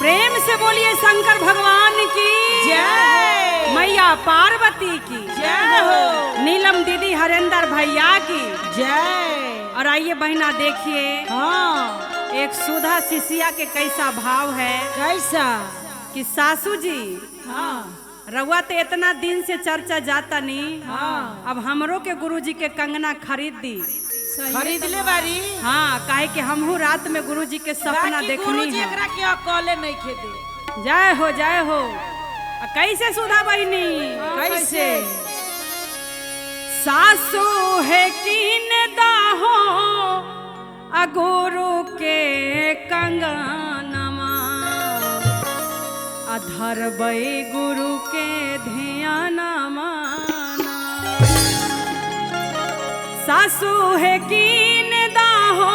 प्रेम से बोलिए शंकर भगवान की जय। मैया पार्वती की जय हो। नीलम दीदी हरेंद्र भैया की जय। और आइए बहना देखिए हाँ, एक सुधा शिष्या के कैसा भाव है कैसा? कि सासू जी हाँ रउआ तो इतना दिन से चर्चा जाता नहीं। हाँ, अब हमरो के गुरुजी के कंगना खरीद दी। खरीद ले बारी। हाँ, काहे कि हमहू रात में गुरुजी के सपना देखनी गुरुजी है। एकरा के अकेले नहीं खेदे। जय हो जय हो। कैसे सुधा बहनी कैसे? सासू है कीन दाहो गुरु के कंगनमा अधरबई गुरु के ध्यानमा। सासू है कीन दाहो